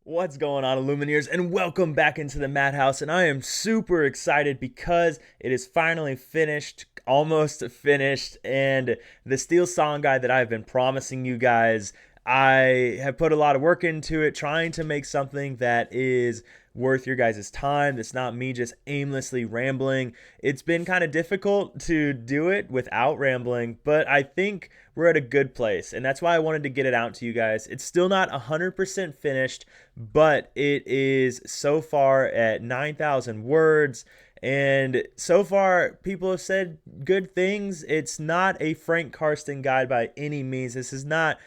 What's going on, Illumineers, and welcome back into the Madhouse. And I am super excited because it is finally finished, almost finished. And the SteelSong guide that I've been promising you guys, I have put a lot of work into it, trying to make something that is worth your guys' time. That's not me just aimlessly rambling. It's been kind of difficult to do it without rambling, but I think we're at a good place. And that's why I wanted to get it out to you guys. It's still not 100% finished, but it is so far at 9,000 words. And so far, people have said good things. It's not a Frank Karsten guide by any means. This is not,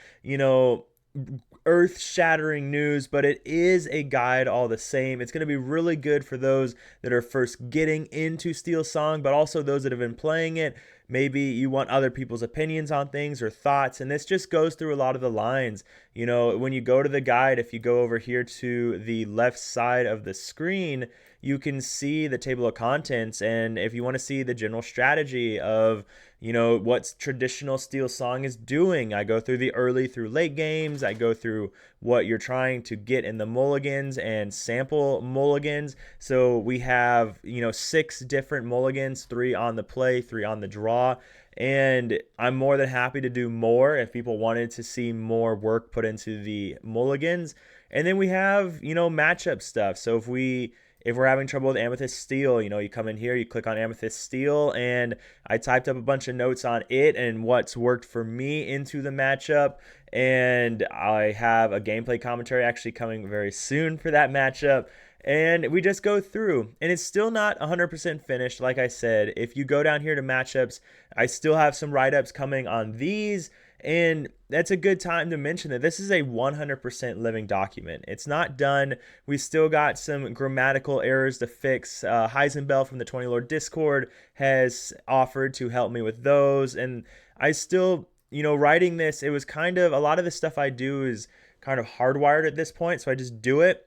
earth shattering news, but it is a guide all the same. It's going to be really good for those that are first getting into SteelSong, but also those that have been playing it. Maybe you want other people's opinions on things or thoughts, and this just goes through a lot of the lines. When you go to the guide, if you go over here to the left side of the screen, you can see the table of contents. And if you want to see the general strategy of what traditional SteelSong is doing, I go through the early through late games. I go through what you're trying to get in the mulligans and sample mulligans. So we have 6 different mulligans, 3 on the play, 3 on the draw. And I'm more than happy to do more if people wanted to see more work put into the mulligans. And then we have matchup stuff. So if we're having trouble with Amethyst Steel, you come in here, you click on Amethyst Steel, and I typed up a bunch of notes on it and what's worked for me into the matchup. And I have a gameplay commentary actually coming very soon for that matchup. And we just go through, and it's still not 100% finished. Like I said, if you go down here to matchups, I still have some write-ups coming on these. And that's a good time to mention that this is a 100% living document. It's not done. We still got some grammatical errors to fix. Heisenbell from the 20 Lord Discord has offered to help me with those. And I still, writing this, it was kind of, a lot of the stuff I do is kind of hardwired at this point. So I just do it.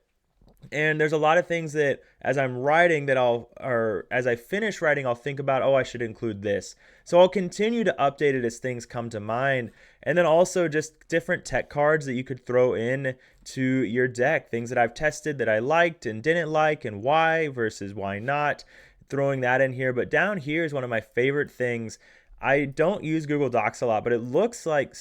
And there's a lot of things that as I'm writing or as I finish writing, I'll think about, oh, I should include this. So I'll continue to update it as things come to mind. And then also just different tech cards that you could throw in to your deck, things that I've tested that I liked and didn't like and why versus why not, throwing that in here. But down here is one of my favorite things. I don't use Google Docs a lot, but it looks like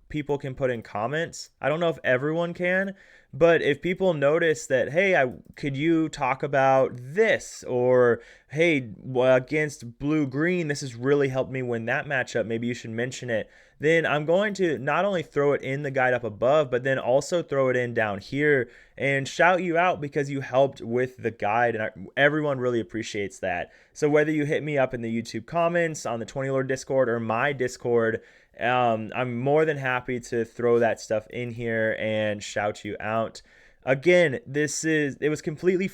people can put in comments. I don't know if everyone can, but if people notice that, hey, could you talk about this? Or, hey, against blue-green, this has really helped me win that matchup. Maybe you should mention it. Then I'm going to not only throw it in the guide up above, but then also throw it in down here and shout you out because you helped with the guide. And everyone really appreciates that. So whether you hit me up in the YouTube comments, on the 20 Lord Discord, or my Discord, I'm more than happy to throw that stuff in here and shout you out. Again, it's completely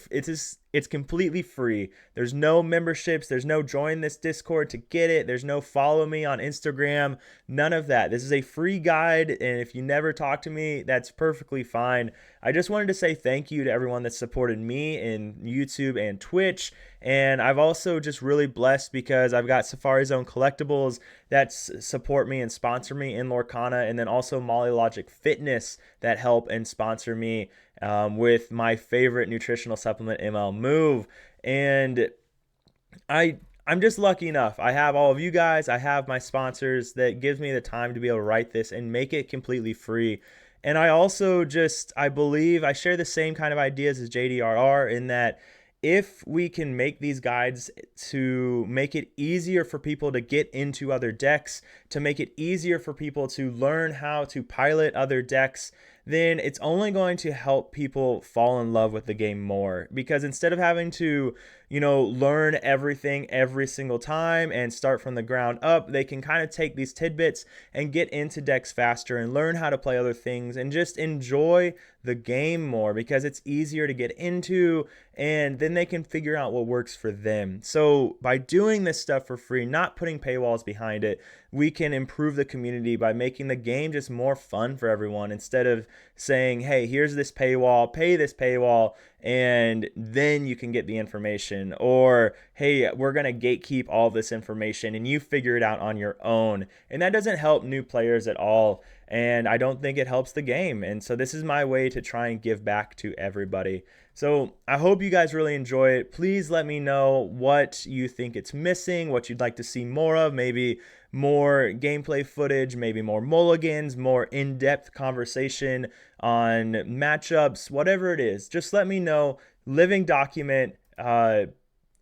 free. There's no memberships, there's no join this Discord to get it, there's no follow me on Instagram, none of that. This is a free guide, and if you never talk to me, that's perfectly fine. I just wanted to say thank you to everyone that supported me in YouTube and Twitch. And I've also just really blessed because I've got Safari Zone Collectibles that support me and sponsor me in Lorcana, and then also Molly Logic Fitness that help and sponsor me with my favorite nutritional supplement, ML Move. And I'm just lucky enough. I have all of you guys. I have my sponsors that gives me the time to be able to write this and make it completely free. And I also I believe I share the same kind of ideas as JDRR in that if we can make these guides to make it easier for people to get into other decks, to make it easier for people to learn how to pilot other decks, then it's only going to help people fall in love with the game more. Because instead of having to, learn everything every single time and start from the ground up, they can kind of take these tidbits and get into decks faster and learn how to play other things and just enjoy the game more because it's easier to get into, and then they can figure out what works for them. So by doing this stuff for free, not putting paywalls behind it, we can improve the community by making the game just more fun for everyone instead of saying, hey, here's this paywall, pay this paywall, and then you can get the information. Or, hey, we're going to gatekeep all this information and you figure it out on your own. And that doesn't help new players at all. and I don't think it helps the game. And so this is my way to try and give back to everybody. So I hope you guys really enjoy it. Please let me know what you think it's missing, what you'd like to see more of, maybe more gameplay footage, maybe more mulligans, more in-depth conversation on matchups, whatever it is. Just let me know. Living document,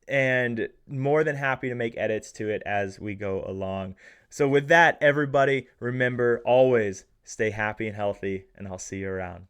and more than happy to make edits to it as we go along. So with that, everybody, remember, always stay happy and healthy, and I'll see you around.